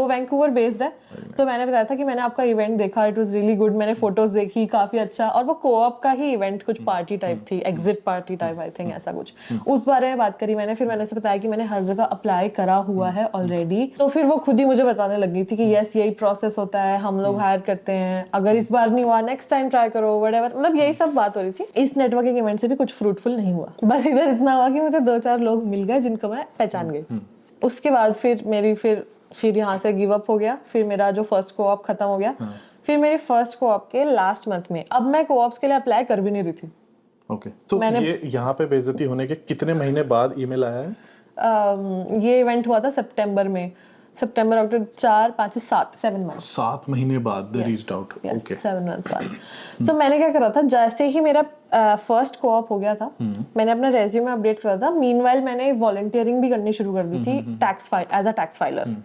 [SPEAKER 2] वैंकूवर बेस्ड है. तो मैंने बताया था कि मैंने आपका इवेंट देखा, इट वाज रियली गुड. मैंने फोटोज देखी, काफी अच्छा. और वो कोऑप का ही इवेंट, कुछ पार्टी टाइप थी, exit party type I think, ऐसा कुछ. उस बारे में बात करी मैंने. फिर मैंने उसे बताया कि मैंने हर जगह अप्लाई करा हुआ है ऑलरेडी. तो फिर वो खुद ही मुझे बताने लगी थी कि यस यही प्रोसेस होता है, हम लोग हायर करते हैं, अगर इस बार नहीं हुआ नेक्स्ट टाइम ट्राई करो, व्हाटएवर. मतलब यही सब बात हो रही थी. इस नेटवर्किंग इवेंट से भी कुछ फ्रूटफुल नहीं हुआ. बस इधर इतना हुआ कि मुझे 2-4 लोग मिल गए जिनको मैं पहचान गई. उसके बाद फिर यहाँ से गिव अप हो गया. फिर मेरा जो फर्स्ट कोऑप खत्म हो गया. फिर मेरे फर्स्ट कोऑप के लास्ट मंथ में, अब मैं कोऑप्स के लिए अप्लाई कर भी नहीं रही थी.
[SPEAKER 1] ओके. तो ये यहाँ पे बेइज्जती होने के कितने महीने बाद ईमेल आया है?
[SPEAKER 2] ये इवेंट हुआ था सितंबर में. सितंबर, अक्टूबर, 4, 5, 7 मंथ.
[SPEAKER 1] 7 महीने बाद they reached out.
[SPEAKER 2] Okay. 7 months बाद. सो मैंने क्या करा था, जैसे ही मेरा फर्स्ट कोऑप हो गया था, मैंने अपना रेज्यूमे अपडेट करा था. मीनवाइल मैंने वॉलंटियरिंग भी करनी शुरू कर दी थी एज अ टैक्स फाइलर.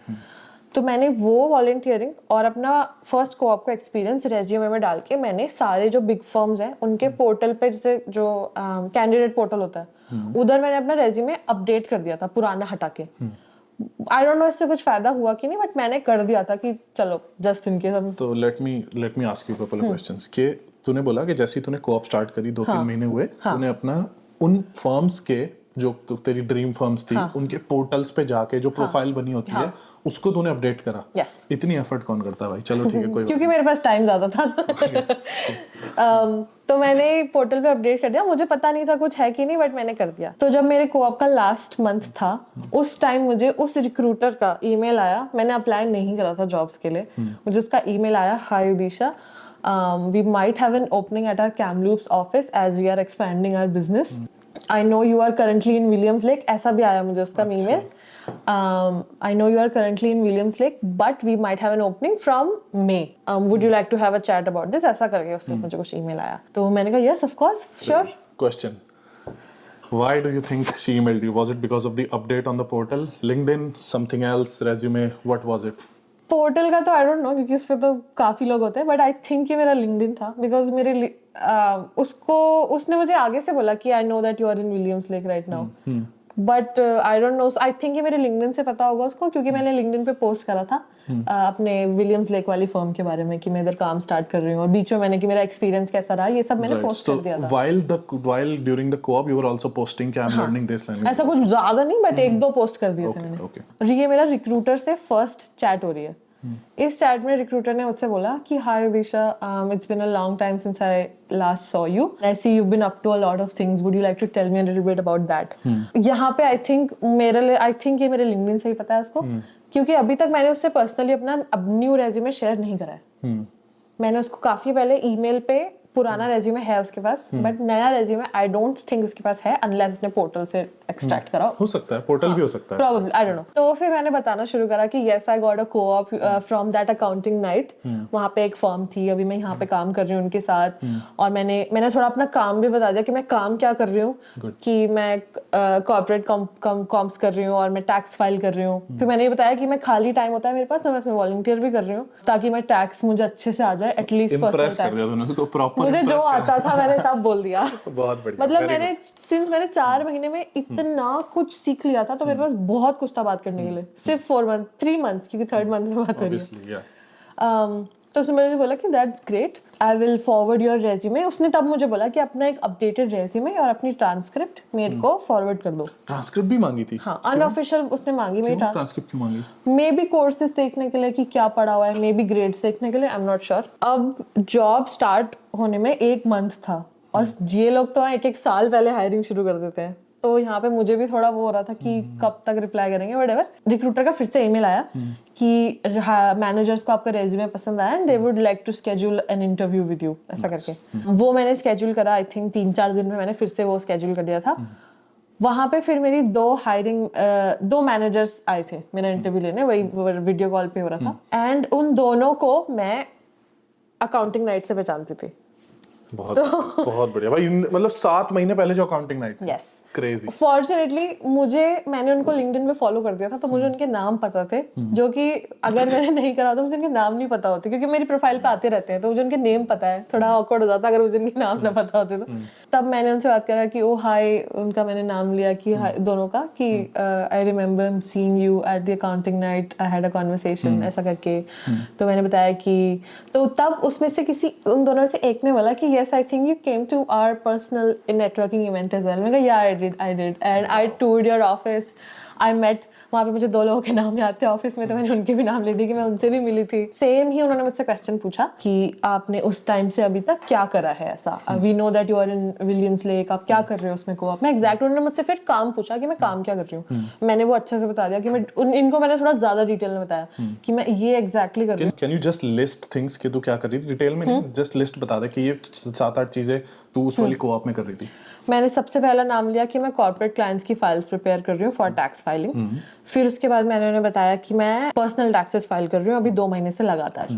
[SPEAKER 2] तो मैंने वो वॉलंटियरिंग और अपना फर्स्ट कोऑप का एक्सपीरियंस रेज्यूमे में डाल के मैंने सारे जो बिग फर्म्स हैं उनके पोर्टल पे, जैसे जो कैंडिडेट पोर्टल होता है, उधर मैंने अपना रेज्यूमे अपडेट कर दिया था, पुराना हटा के. आई डोंट नो इससे कुछ फायदा हुआ कि नहीं, बट मैंने कर दिया था कि चलो जस्ट इन केस.
[SPEAKER 1] तो let me ask you couple of questions. कि तूने बोला कि जैसे ही तूने कोऑप स्टार्ट करी 2-3 महीने हुए, तूने अपना उन फर्म्स के जो तेरी ड्रीम फर्म्स थी उनके पोर्टल्स पे जाके जो प्रोफाइल बनी होती है उसको तूने अपडेट करा. इतनी एफर्ट कौन करता है भाई? चलो ठीक है, कोई
[SPEAKER 2] क्योंकि मेरे पास टाइम ज्यादा था. तो मैंने पोर्टल पे अपडेट कर दिया. मुझे पता नहीं था कुछ है कि नहीं, बट मैंने कर दिया. तो जब मेरे कोऑप का लास्ट मंथ था, उस टाइम मुझे उस रिक्रूटर का ईमेल आया. मैंने अप्लाई नहीं करा था जॉब्स के लिए. मुझे उसका ईमेल आया, हाय उदिशा, we might have an opening at our Kamloops office as we are expanding our business. I know you are currently in Williams Lake. ऐसा भी आया मुझे उसका email. I know you are currently in Williams Lake, but we might have an opening from May. Would you like to have a chat about this? ऐसा करके उससे मुझे कुछ ईमेल आया. तो मैंने कहा yes, of course, sure.
[SPEAKER 1] Question. Why do you think she emailed you? Was it because of the update on the portal, LinkedIn, something else, resume? What was it?
[SPEAKER 2] Portal का तो आई डोंट नो, क्योंकि उस पर तो काफी लोग होते हैं, बट आई थिंक ये मेरा लिंक्डइन था. बिकॉज उसने मुझे आगे से बोला कि I know that you are in Williams Lake right now. But I don't know, I think ये मेरे लिंक्डइन से पता होगा उसको, क्योंकि मैंने लिंक्डइन पे पोस्ट करा था अपने विलियम्स लेक वाली फर्म के बारे में कि मैं इधर काम स्टार्ट कर रही हूँ, और बीच में मैंने कि मेरा एक्सपीरियंस कैसा रहा, ये सब मैंने पोस्ट कर दिया था।
[SPEAKER 1] while during the co-op you were also posting कि I'm learning this language.
[SPEAKER 2] ऐसा कुछ ज्यादा नहीं, बट एक दो पोस्ट कर दिए थे मैंने। और ये मेरा रिक्रूटर से फर्स्ट चैट हो रही है। इस चैट में रिक्रूटर ने मुझसे बोला कि hi Disha, it's been a long time since I last saw you, I see you been up to a lot of things, would you like to tell me a little bit about that. यहाँ पे आई think ये मेरे LinkedIn से ही पता है उसको, क्योंकि अभी तक मैंने उससे पर्सनली अपना न्यू रेज्यूमे शेयर नहीं करा है। मैंने उसको काफी पहले ईमेल पे पुराना रेज्यूमे है उसके पास, बट नया रेज्यूमे आई डोंट थिंक उसके पास है, अनलेस उसने पोर्टल से एक्सट्रैक्ट करा
[SPEAKER 1] हो सकता है, पोर्टल भी हो सकता है,
[SPEAKER 2] प्रोबेबली, आई डोंट नो। तो फिर मैंने बताना शुरू करा कि yes I got a co-op from that accounting night. वहाँ पे एक फर्म थी, अभी मैं यहाँ पे काम कर रही हूँ उनके साथ, और मैंने थोड़ा अपना काम भी बता दिया कि मैं काम क्या कर रही हूँ, कि मैं कॉर्पोरेट कॉम्स कर रही हूँ और मैं टैक्स फाइल कर रही हूँ। फिर मैंने ये बताया कि मैं खाली टाइम होता है मेरे पास तो मैं इसमें वॉलंटियर भी कर रही हूँ, ताकि मैं टैक्स मुझे अच्छे से आ जाए, एटलीस्ट
[SPEAKER 1] इम्प्रेस कर दिया तूने उसको, प्रॉपर
[SPEAKER 2] मुझे जो आता था मैंने सब बोल दिया।
[SPEAKER 1] बहुत बढ़िया।
[SPEAKER 2] मतलब मैंने 4 महीने में इतना कुछ सीख लिया था, तो मेरे पास बहुत कुछ था बात करने के लिए। सिर्फ 3 मंथ्स, क्योंकि 3rd मंथ में बात हो रही है। तो उसने मुझे बोला कि that's great, I will forward your resume. उसने तब मुझे बोला कि अपना एक अपडेटेड रेज्यूमे और अपनी ट्रांसक्रिप्ट मेरे को फॉरवर्ड कर दो।
[SPEAKER 1] ट्रांसक्रिप्ट भी मांगी थी?
[SPEAKER 2] हाँ, अनऑफिशियल उसने मांगी मेरी
[SPEAKER 1] ट्रांसक्रिप्ट। क्यों मांगी?
[SPEAKER 2] मे बी कोर्सेज देखने के लिए कि क्या पढ़ा हुआ है, मे बी ग्रेड्स देखने के लिए, आई एम नॉट श्योर। अब जॉब स्टार्ट होने में 1 मंथ था, और ये लोग तो 1-1 साल पहले हायरिंग शुरू कर देते हैं। तो यहाँ पे मुझे भी थोड़ा वो हो रहा था कि कब तक रिप्लाई करेंगे, व्हाटएवर। रिक्रूटर का फिर से ईमेल आया कि मैनेजर्स को आपका रेज्यूमे पसंद आया and they would like to schedule an interview with you, ऐसा करके। वो मैंने स्केड्यूल करा, आई थिंक 3-4 दिन में मैंने फिर से वो स्केड्यूल कर दिया था। वहां पे फिर मेरी 2 मैनेजर्स आए थे मेरा इंटरव्यू लेने, वही वीडियो कॉल पे हो रहा था, एंड उन दोनों को मैं अकाउंटिंग नाइट से पहचानती थी।
[SPEAKER 1] बहुत बढ़िया भाई। मतलब 7 महीने पहले जो अकाउंटिंग नाइट थी।
[SPEAKER 2] Yes,
[SPEAKER 1] crazy.
[SPEAKER 2] फॉर्चुनेटली मैंने उनको लिंक्डइन पे फॉलो कर दिया था, तो मुझे उनके नाम पता थे, जो कि अगर मैंने नहीं करा तो मुझे उनके नाम नहीं पता होते, क्योंकि मेरी प्रोफाइल पे आते रहते हैं, तो मुझे उनके नेम पता है। थोड़ा ऑकवर्ड हो जाता अगर मुझे उनके नाम ना पता होते तो। तब मैंने उनसे बात करा कि ओ हाय, उनका मैंने नाम लिया कि हाय, दोनों का, कि I remember seeing you at the accounting night, I had a conversation, ऐसा करके। तो मैंने बताया कि, तो तब उसमें से उन दोनों से एक ने बोला कि yes I think you came to our personal networking event as well. मैं कहा yeah I did and I toured your office. I met, वहाँ पे मुझे 2 लोगों के नाम याद थे ऑफिस में, तो मैंने उनके भी नाम ले दिए कि मैं उनसे भी मिली थी। सेम ही उन्होंने मुझसे क्वेश्चन पूछा कि आपने उस टाइम से अभी तक क्या करा है ऐसा, we know that you are in Williams Lake, आप क्या कर रहे हो उसमें को आप। मैं एग्जैक्ट, उन्होंने मुझसे फिर काम पूछा कि मैं काम क्या कर रही हूँ, मैंने वो अच्छे से बता दिया कि मैं इनको मैंने थोड़ा ज्यादा डिटेल में बताया कि मैं ये एग्जैक्टली कर रही हूँ।
[SPEAKER 1] Can you just list things कि तू क्या कर रही थी डिटेल में? जस्ट लिस्ट बता दे कि ये 7-8 चीजें तू उस वाली कोऑप में कर रही थी।
[SPEAKER 2] मैंने सबसे पहला नाम लिया कि मैं कॉर्पोरेट क्लाइंट्स की फाइल्स प्रिपेयर कर रही हूँ फॉर टैक्स फाइलिंग। फिर उसके बाद मैंने उन्हें बताया कि मैं पर्सनल टैक्सेस फाइल कर रही हूँ अभी 2 महीने से लगातार।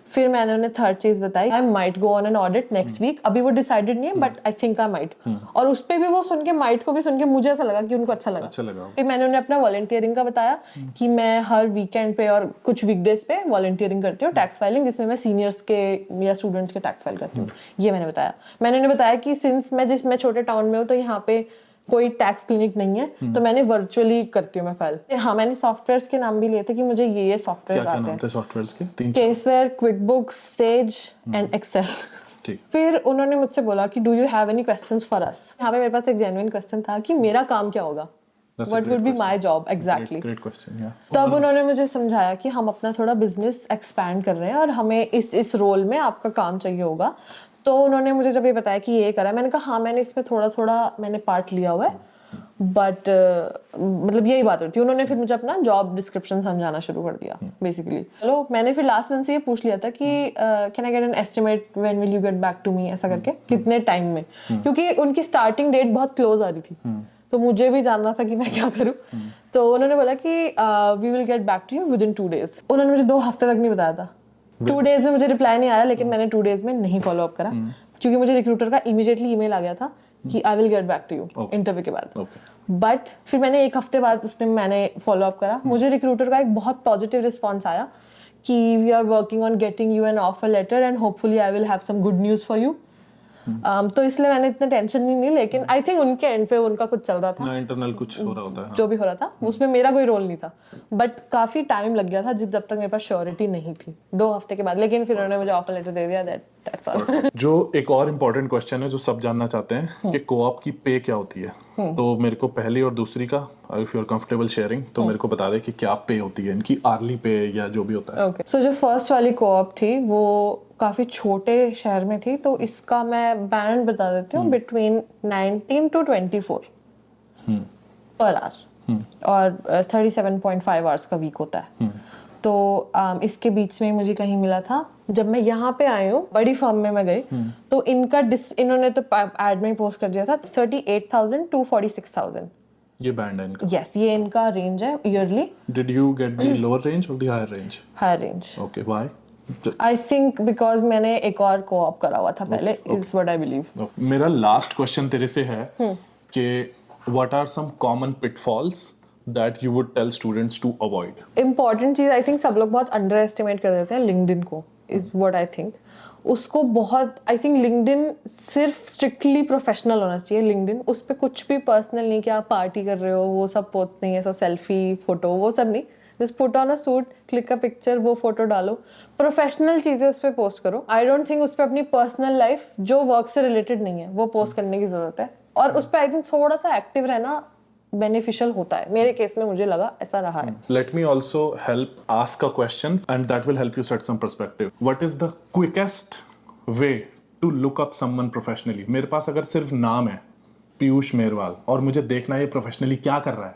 [SPEAKER 2] फिर मैंने उन्हें 3rd चीज बताई, I might go on an audit next week. अभी वो डिसाइडेड नहीं है, but I think I might. और उस पे भी वो सुन के, माइट को भी सुन के मुझे ऐसा लगा कि उनको अच्छा लगा। फिर मैंने उन्हें अपना वॉलंटियरिंग का बताया कि मैं हर वीकेंड पे और कुछ वीकडेज पे वॉलंटियरिंग करती हूँ टैक्स फाइलिंग, जिसमें मैं सीनियर्स के या स्टूडेंट्स के टैक्स फाइल करती हूँ। ये मैंने बताया। मैंने उन्हें बताया कि सिंस मैं छोटे टाउन में हूँ, तो यहाँ पे कोई टैक्स क्लिनिक नहीं है, तो मैंने वर्चुअली करती हूँ मैं फाइल। हाँ, मैंने सॉफ्टवेयर्स के नाम भी लिए थे कि मुझे ये सॉफ्टवेयर आते हैं।
[SPEAKER 1] सॉफ्टवेयर्स के
[SPEAKER 2] केसवेयर, क्विकबुक्स, सेज एंड एक्सेल। फिर उन्होंने मुझसे बोला कि do you have any questions for us. यहाँ पे मेरे पास एक जेन्युइन क्वेश्चन था कि मेरा काम क्या होगा, what would be my job exactly.
[SPEAKER 1] Great question, या।
[SPEAKER 2] तब उन्होंने मुझे समझाया कि हम अपना थोड़ा बिजनेस एक्सपैंड कर रहे हैं और हमें इस रोल में आपका काम चाहिए होगा। तो उन्होंने मुझे जब ये बताया कि ये करा, मैंने कहा हाँ, मैंने इसमें थोड़ा मैंने पार्ट लिया हुआ है, बट मतलब यही बात होती है। उन्होंने फिर मुझे अपना जॉब डिस्क्रिप्शन समझाना शुरू कर दिया बेसिकली। चलो, मैंने फिर लास्ट मंथ से ये पूछ लिया था कि can I get an estimate when will you get back to me, ऐसा करके कितने टाइम में, क्योंकि उनकी स्टार्टिंग डेट बहुत क्लोज आ रही थी, तो मुझे भी जानना था कि मैं क्या करूं। तो उन्होंने बोला कि we will get back to you within 2 days। उन्होंने मुझे 2 हफ्ते तक नहीं बताया था। 2 days में मुझे रिप्लाई नहीं आया, लेकिन मैंने 2 days में नहीं फॉलो अप करा, क्योंकि मुझे रिक्रूटर का इमीडिएटली ईमेल आ गया था कि I will get back to you interview के बाद। बट फिर मैंने 1 हफ्ते बाद मैंने फॉलो अप करा। मुझे रिक्रूटर का एक बहुत पॉजिटिव रिस्पॉन्स आया कि we are working on getting you an offer letter and hopefully I will have some good news for you. तो इसलिए मैंने इतना टेंशन नहीं ली, लेकिन आई थिंक उनके एंड पे उनका कुछ चल रहा था,
[SPEAKER 1] ना इंटरनल कुछ हो रहा होता है।
[SPEAKER 2] जो भी हो रहा था उसमें मेरा कोई रोल नहीं था, बट काफी टाइम लग गया था जब तक मेरे पास श्योरिटी नहीं थी 2 हफ्ते के बाद, लेकिन फिर उन्होंने मुझे ऑफर लेटर दे दिया, दैट्स ऑल।
[SPEAKER 1] जो एक और इम्पोर्टेंट क्वेश्चन है जो सब जानना चाहते हैं कि कोऑप की पे क्या होती है, तो मेरे को पहली और दूसरी का if you are comfortable sharing तो मेरे को बता दे कि क्या पे होती है इनकी, आर्ली पे या जो भी होता है।
[SPEAKER 2] ओके, सो जो फर्स्ट वाली कोऑप थी वो काफी छोटे शहर में थी, तो इसका मैं बैंड बता देती हूँ, बिटवीन 19 to 24 पर आवर, और 37.5 आवर्स का वीक होता है। तो इसके बीच में मुझे कहीं मिला था, जब मैं यहाँ पे आई हूँ बड़ी फर्म में मैं गई, तो इनका इन्होंने तो एड में पोस्ट कर दिया था 38,000 to 46,000।
[SPEAKER 1] ये बैंड है इनका।
[SPEAKER 2] यस, ये इनका रेंज है yearly.
[SPEAKER 1] Did you get the lower range और the higher range?
[SPEAKER 2] Higher range.
[SPEAKER 1] Okay, why?
[SPEAKER 2] I think because मैंने एक और कोऑप करा हुआ था पहले, इज व्हाट आई बिलीव।
[SPEAKER 1] मेरा लास्ट क्वेश्चन तेरे से है कि what are some common pitfalls that you would tell students to avoid?
[SPEAKER 2] Important चीज आई थिंक सब लोग बहुत अंडर एस्टिमेट कर देते हैं लिंक्डइन को, इज व्हाट आई थिंक। उसको बहुत, आई थिंक लिंक्डइन सिर्फ स्ट्रिक्टली प्रोफेशनल होना चाहिए। लिंक्डइन उस पर कुछ भी पर्सनल नहीं कि आप पार्टी कर रहे हो, वो सब पोस्ट नहीं है, ऐसा सेल्फी फोटो वो सब नहीं, just put on a suit, click a picture, वो फोटो डालो, प्रोफेशनल चीजें उस पर पोस्ट करो। आई डोंट थिंक उस पर अपनी पर्सनल लाइफ जो वर्क से रिलेटेड नहीं है वो पोस्ट करने की जरूरत है, और उस पर आई थिंक थोड़ा सा एक्टिव रहना बेनिफिशियल होता है। मेरे केस में मुझे लगा ऐसा रहा है।
[SPEAKER 1] Let me also help ask a question and that will help you set some perspective. What is the quickest way to look up someone professionally? मेरे पास अगर सिर्फ नाम है पीयूष मेहरवाल और मुझे देखना है ये प्रोफेशनली क्या कर रहा है,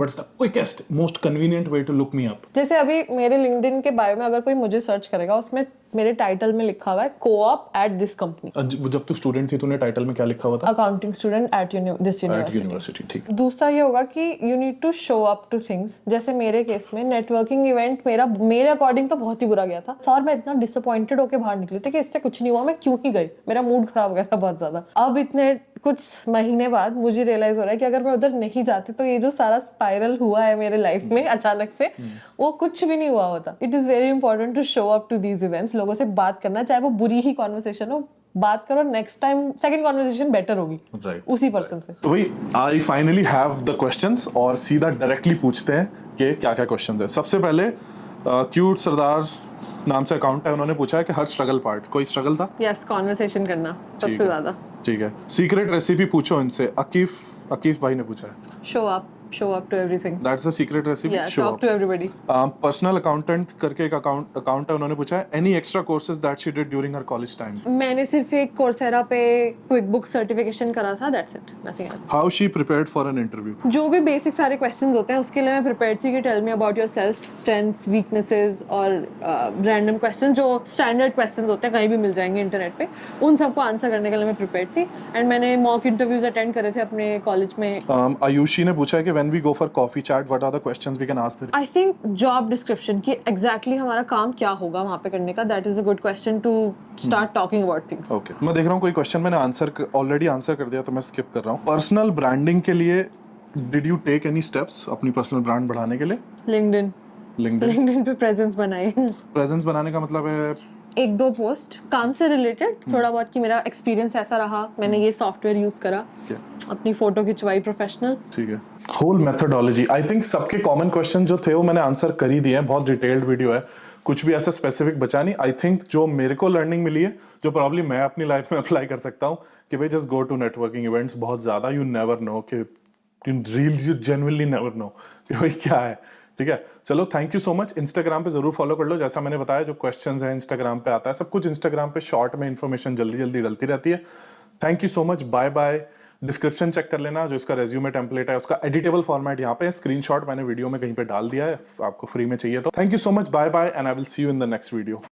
[SPEAKER 1] What's the quickest, most convenient way to look me up?
[SPEAKER 2] जैसे अभी मेरे लिंक्डइन के बायो में अगर कोई मुझे सर्च करेगा, उसमें मेरे टाइटल में लिखा हुआ है कोऑप एट दिस कंपनी।
[SPEAKER 1] जब तू स्टूडेंट थी तूने टाइटल में क्या लिखा हुआ था?
[SPEAKER 2] Accounting student at this
[SPEAKER 1] university. ठीक।
[SPEAKER 2] दूसरा ये होगा कि you need to show up to things. जैसे मेरे केस में नेटवर्किंग इवेंट मेरे अकॉर्डिंग तो बहुत ही बुरा गया था, और मैं इतना डिसअपॉइंटेड होकर बाहर निकली थी कि इससे कुछ नहीं हुआ, मैं क्यों ही गई, मेरा मूड खराब हो गया था बहुत ज्यादा। अब इतने कुछ महीने बाद मुझे रियलाइज हो रहा है कि अगर मैं उधर नहीं जाती तो ये जो सारा स्पाइरल हुआ है मेरे लाइफ में अचानक से, वो कुछ भी नहीं हुआ होता। It is very important to show up to these events. लोगों से बात करना, चाहे वो बुरी ही कॉन्वर्सेशन हो, बात करो, next time second conversation better होगी उसी पर्सन से।
[SPEAKER 1] तो भाई I finally have the questions और सीधा डायरेक्टली पूछते हैं कि क्या क्या क्वेश्चंस है। सबसे पहले क्यूट सरदार नाम से अकाउंट है, उन्होंने पूछा है कि हर स्ट्रगल पार्ट, कोई स्ट्रगल था?
[SPEAKER 2] यस, कॉन्वर्सेशन करना सबसे ज्यादा।
[SPEAKER 1] ठीक है। सीक्रेट रेसिपी पूछो इनसे, अकीफ भाई ने पूछा है।
[SPEAKER 2] show up to everything.
[SPEAKER 1] That's the secret recipe.
[SPEAKER 2] Yeah,
[SPEAKER 1] show
[SPEAKER 2] talk
[SPEAKER 1] up
[SPEAKER 2] to everybody.
[SPEAKER 1] Personal accountant करके एक अकाउंट है, उन्होंने पूछा है any extra courses that she did during her college time.
[SPEAKER 2] मैंने सिर्फ एक कोर्सेरा पे QuickBooks सर्टिफिकेशन करा था, that's it, nothing else.
[SPEAKER 1] How she prepared for an interview?
[SPEAKER 2] जो भी बेसिक सारे क्वेश्चंस होते हैं उसके लिए मैं प्रिपेयर्ड थी कि tell me about yourself, strengths, weaknesses और रैंडम क्वेश्चन जो स्टैंडर्ड क्वेश्चंस होते हैं, कहीं भी मिल जाएंगे इंटरनेट पे, उन सबको आंसर करने के लिए मैं प्रिपेयर्ड थी। एंड मैंने मॉक इंटरव्यूज अटेंड करे थे अपने कॉलेज में।
[SPEAKER 1] आयुषी ने पूछा है कि when we go for coffee chat what are the questions we can ask them?
[SPEAKER 2] I think job description की एग्जैक्टली हमारा काम क्या होगा वहाँ पे करने का, that is a good question to start talking about things.
[SPEAKER 1] Okay, मैं देख रहा हूँ कोई क्वेश्चन मैंने ऑलरेडी आंसर कर दिया तो मैं स्किप कर रहा हूँ। पर्सनल ब्रांडिंग के लिए did you take any steps अपनी पर्सनल ब्रांड बढ़ाने के लिए?
[SPEAKER 2] लिंक्डइन पे प्रेजेंस बनाई।
[SPEAKER 1] प्रेजेंस बनाने का मतलब है
[SPEAKER 2] एक दो पोस्ट काम से रिलेटेड, थोड़ा बहुत कि मेरा एक्सपीरियंस ऐसा रहा, मैंने ये सॉफ्टवेयर यूज करा, अपनी फोटो खिंचवाई प्रोफेशनल।
[SPEAKER 1] ठीक है। होल मेथोडोलॉजी, आई थिंक सबके कॉमन क्वेश्चन जो थे वो मैंने आंसर कर ही दिए हैं, बहुत डिटेल्ड वीडियो है, कुछ भी ऐसा स्पेसिफिक बचा नहीं। आई थिंक जो मेरे को लर्निंग मिली है, जो प्रॉब्ली मैं अपनी लाइफ में अप्लाई कर सकता हूँ, कि भाई just go to networking events. बहुत ज़्यादा यू नेवर नो कि यू जेन्युइनली नेवर नो कि भाई क्या है। ठीक है, चलो thank you so much. Instagram पे जरूर फॉलो कर लो, जैसा मैंने बताया जो क्वेश्चंस हैं इंस्टाग्राम पे आता है, सब कुछ इंस्टाग्राम पे शॉर्ट में इंफॉर्मेशन जल्दी जल्दी डलती रहती है। Thank you so much, bye bye. Description check कर लेना, जो इसका रेज्यूमे टेम्पलेट है उसका एडिटेबल फॉर्मेट यहाँ पे, स्क्रीनशॉट मैंने वीडियो में कहीं पे डाल दिया है, आपको फ्री में चाहिए तो। Thank you so much, bye bye, and I will see you in the next video.